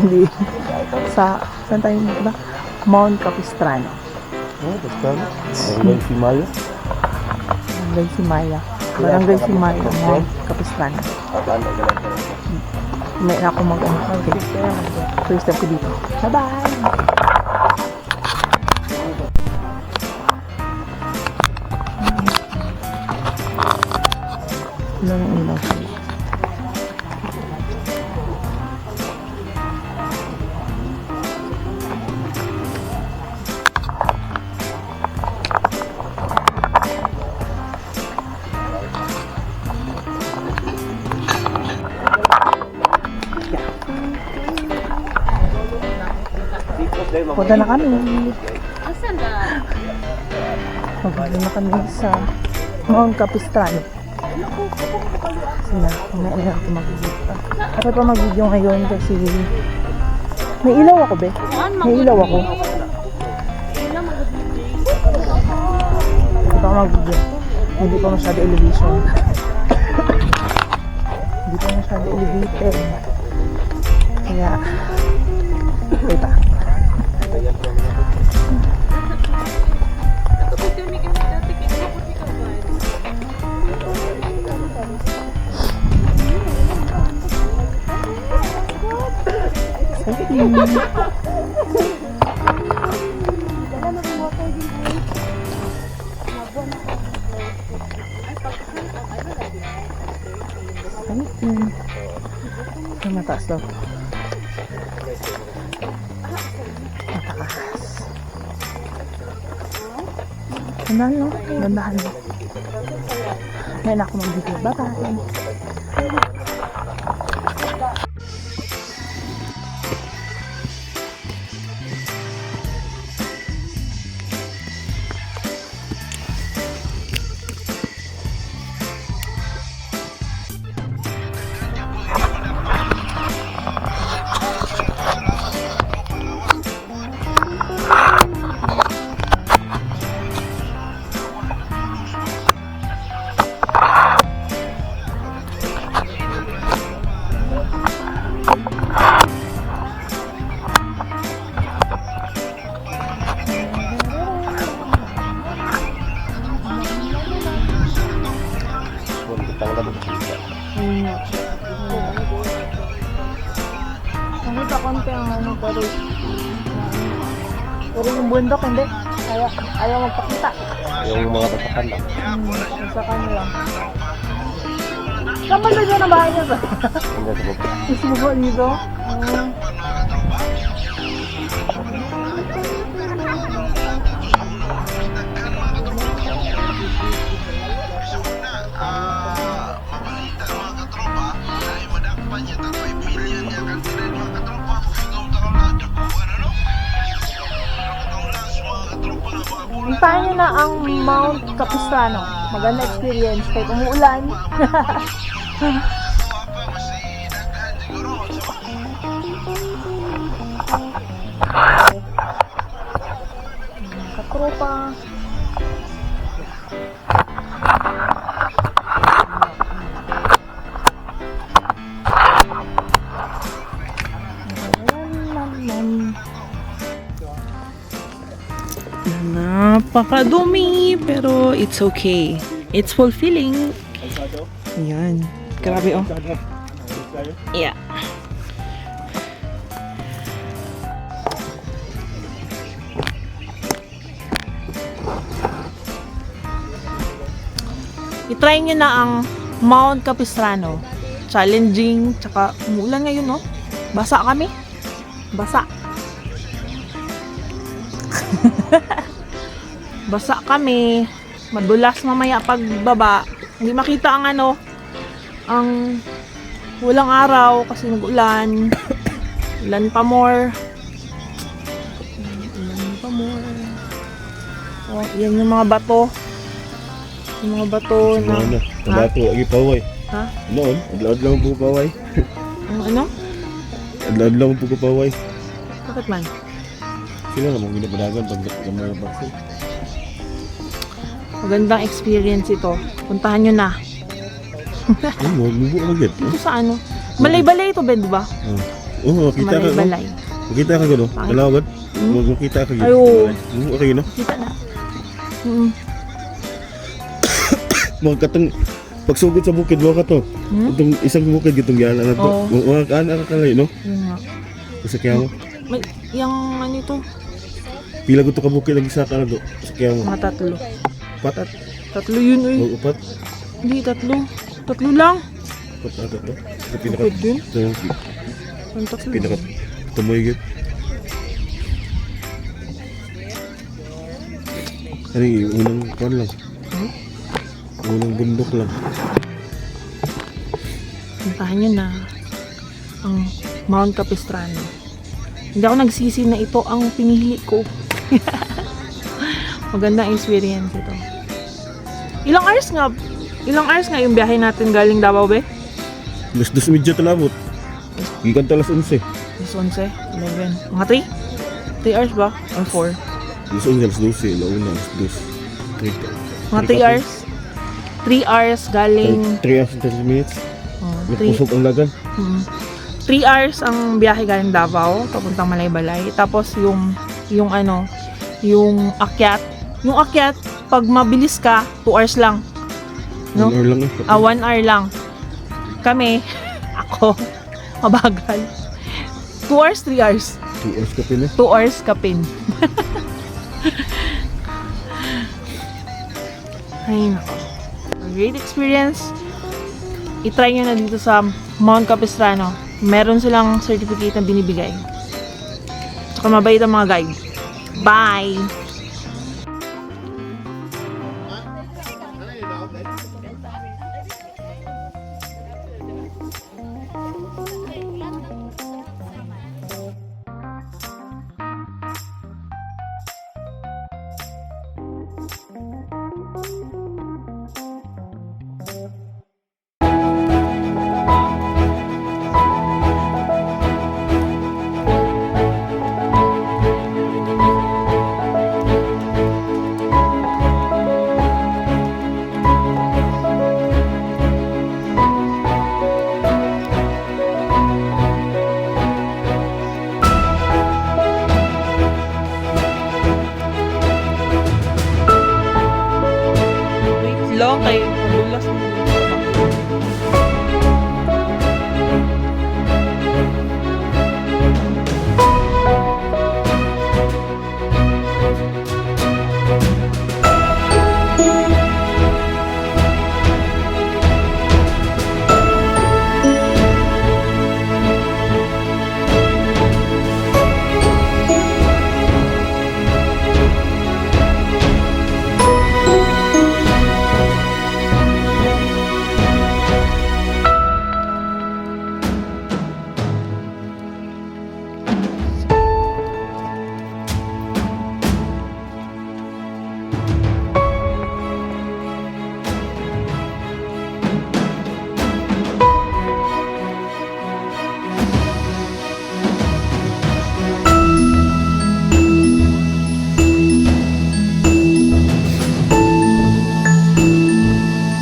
Hindi. Saan tayo ba? Mount Capistrano. Oh, Capistrano? Barangay Simaya? Barangay Simaya. Barangay Simaya, Mount Capistrano. May ako mag-ano. Okay. First step ko dito. Bye-bye! Ilang ilaw. Punta na kami. Asan na? Punta na kami sa Mount Capistrano. Sina, may ako mag-video. Ako pa mag-video ngayon kasi may ilaw ako, be. May ilaw ako. Hindi pa ako mag-video. Hindi pa masyado elevation. Hindi pa masyado elevated. Kaya, okay pa. Ang mataas daw. Mataas. Gandahan no? Gandahan no? Ngayon ako mag-video. Bye-bye! Nakita konti ang ano pero yung bundok hindi. Ayaw magpakita. Yung mga tasakan lang. Sa kanila. Saan ba dito na bahay niya ba? Hindi sa baba. Gusto mo ba dito? Puntahan nyo na ang Mount Capistrano. Maganda experience kahit umuulan. Katropa. Napakadumi pero it's okay. It's fulfilling. Ayan. Grabe oh. Yeah. I-try nyo na ang Mount Capistrano. Challenging. Tsaka umulan ngayon no. Basa kami. Basa. Basa kami. Madulas mamaya pagbaba. Hindi makita ang ano, ang walang araw kasi nag-ulan. Ulan pa more. Ulan pa more. Oh, yan yung mga bato. Yung mga bato na... Ano? Bato, agi paway. Ha? Noon, adlaw-adlaw po paway. Ang ano? Adlaw-adlaw po ko paway. Bakit man? Sila namang ginapadagan pag mga bakso. Magandang experience ito. Puntahan nyo na. Ay, mo, lubo ka agad. Ito sa ano? Malay-balay ito, Ben, di ba? Oo, makita ka. Balay-balay. Makita ka gano. Bakit? Kalawad. Makita ka gano. Ay, oo. Okay no. Kita na. Mga pagsugod sa bukid mo ka to. Itong isang bukid itong yan ano to. Oo. Mga anak ka kalay no. Yun nga. Sa kaya mo. May, yung ano ito, Pila ko to ka bukid ang isa ka na to. Sa kaya mo. mga tatlo. Patat. Tatlo yun eh. O upat. Hindi, tatlo. Tatlo lang. Upat ata to. Sa pinaka. Bukid yun. Sa Ang tatlo. pinaka. Tumoy gid. Ano yung unang kuwan lang. Unang bundok lang. Puntahan nyo na ang Mount Capistrano. Hindi ako nagsisi na ito ang pinili ko. Magandang experience ito. Ilang hours nga yung biyahe natin galing Davao be? Dos medyo talabot. Gikan talas 11. Is 11, 11. Mga 3? 3 hours ba? Or 4? Alas 11, alas 12, launa, alas 2. Mga 3 hours? 3 hours galing 3 hours and 30 minutes. oh, 3 Nagpusog ang lagan. 3 hours ang biyahe galing Davao papuntang Malaybalay. Tapos yung ano, yung akyat pag mabilis ka 2 hours lang. 1 No? hour lang eh. 1 hour lang. Kami, ako, mabagal. 2 hours, 3 hours. 2 hours ka pin eh. 2 hours kapin. Ay, nako. A great experience. I-try nyo na dito sa Mount Capistrano. Meron silang certificate na binibigay. Tsaka mabait ang mga guide. Bye! Wait lang kayo. Madulas na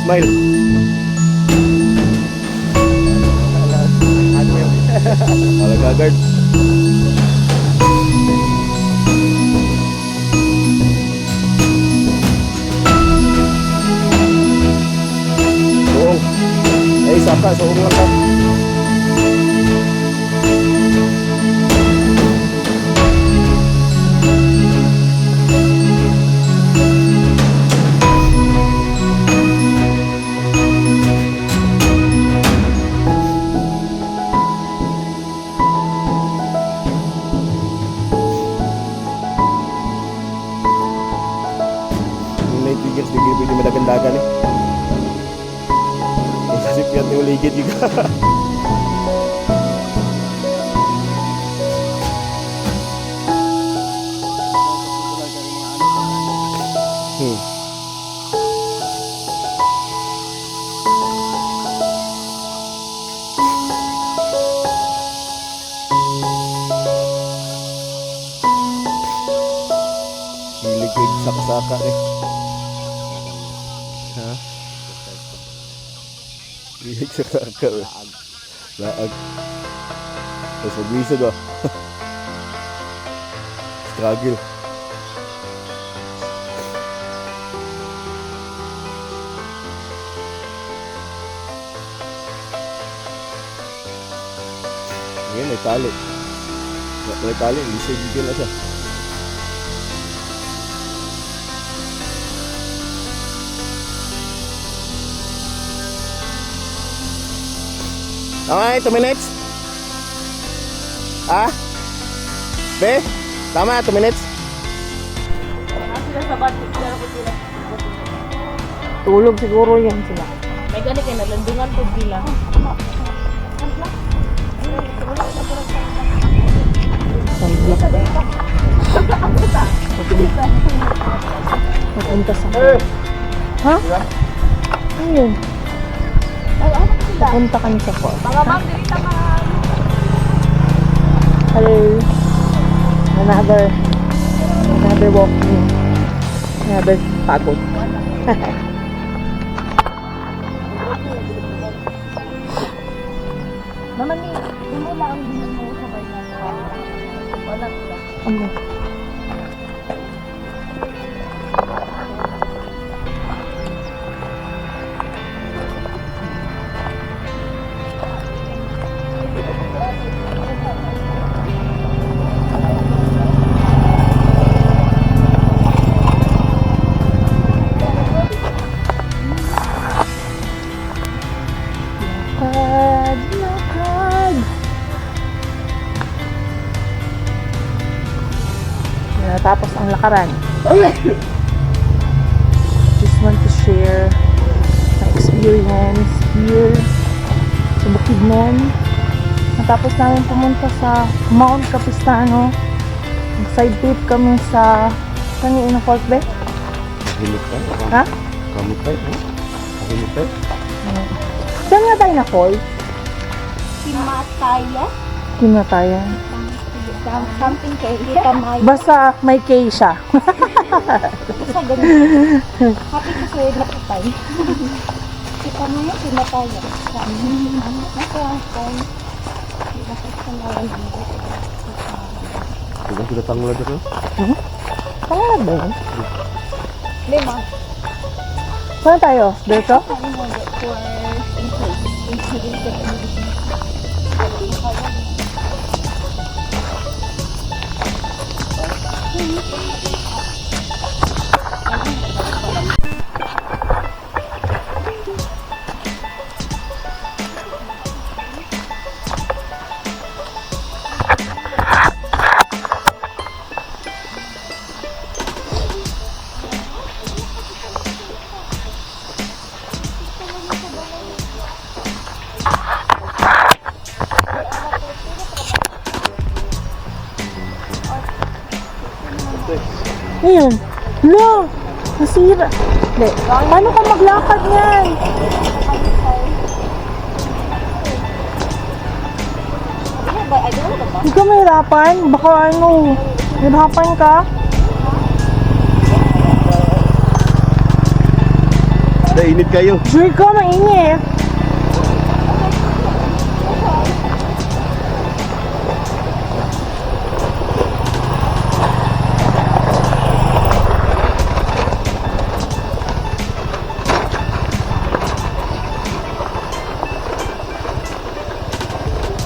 Smile. Alaga guard. Suong. Eh, isa ka. Suong lang ka. Yung night vigils, di kayo pwede madagandagan eh. Kasi piyat ni uligid juga. Hilig-hig saka-saka eh. Ha? Hilig saka-saka eh. Laag. Tapos mag-visa ba? Struggle. Ngayon may tali. May tali, hindi siya gigil na siya. Okay, 2 minutes. Ah? Be? Tama, 2 minutes. Sila sa batik, pero ko sila. Tulog siguro yan sila. May gani kayo, nalandungan po sila. Papunta sa... Ha? Ano yun? Papunta kami sa falls. Mga ma'am, dirita ka. Hello. Another walking. Another pagod. Naman ni, mo lang ang bilang mo sabay na. Wala sila. Ano? Lakad. Natapos ang lakaran. Just want to share my experience here sa Bukidnon. Natapos namin pumunta sa Mount Capistano. Side trip kami sa kanina Falls Bay. Kahimik tayo. Ha? Kamit tayo. Kahimik tayo. Saan nga tayo na falls? Kimataya? Kinatayan. Something kay Kitamay. Basta may K siya. Sa ganun. Happy ko sa'yo na patay. Kitamay, Kimataya. Nasa phone. Tignan kita tanggol aja kan? Pangalan ba yun? Lima. Saan tayo? Dito? Ano mo for incident. Ayun. No! Nasira. Hindi. Paano ka maglakad yan? Hindi ka mahirapan? Baka ano, hirapan ka? Init kayo. Sure ka, mainit.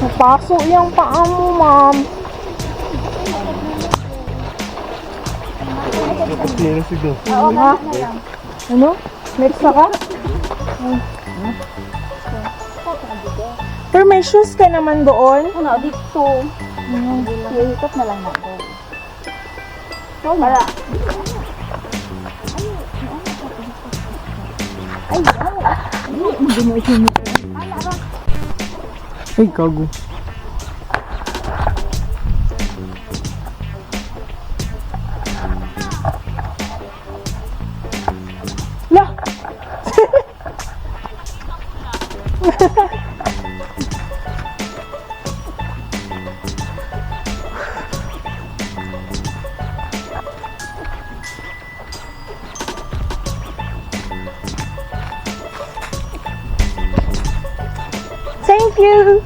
Napaso yung paa mo, ma'am. Kapatira siguro. Ha? Ano? Next na ka? Pero may shoes ka naman doon. Ano, dito. Hihikot na lang natin. Para. Ay, gago. La! Thank you!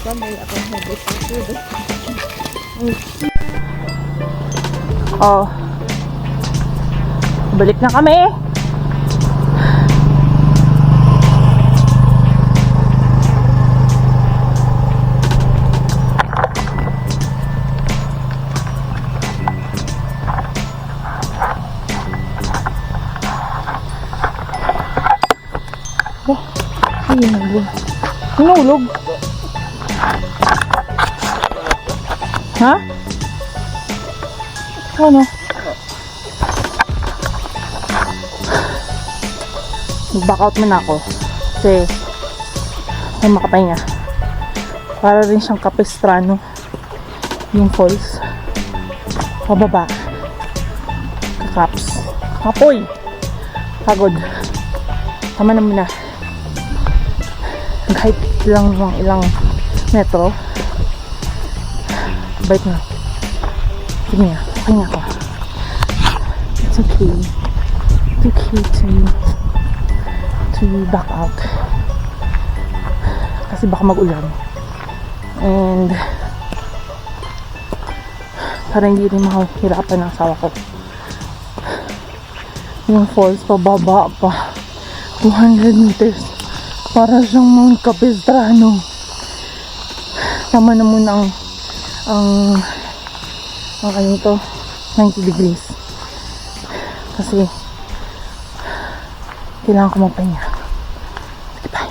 dahil ako nag-password. Oh. Balik na kami. Ay, hinulog. Ha? Ano? Mag-back out muna ako kasi ay makapahinga. Para rin siyang Capistrano yung falls. Pababa. Kakaps. Kapoy. Pagod. Tama na muna. Nag-hike lang ng ilang metro. Bait na. Sige nga. Pahinga ako. It's okay. It's okay to back out kasi baka mag-ulan and para hindi rin mahirapan ng asawa ko. Yung falls pababa pa 200 meters para siyang Mount Capistrano. Tama na muna ang ano ito 90 degrees kasi kailangan ko magpahinga. Sige, bye.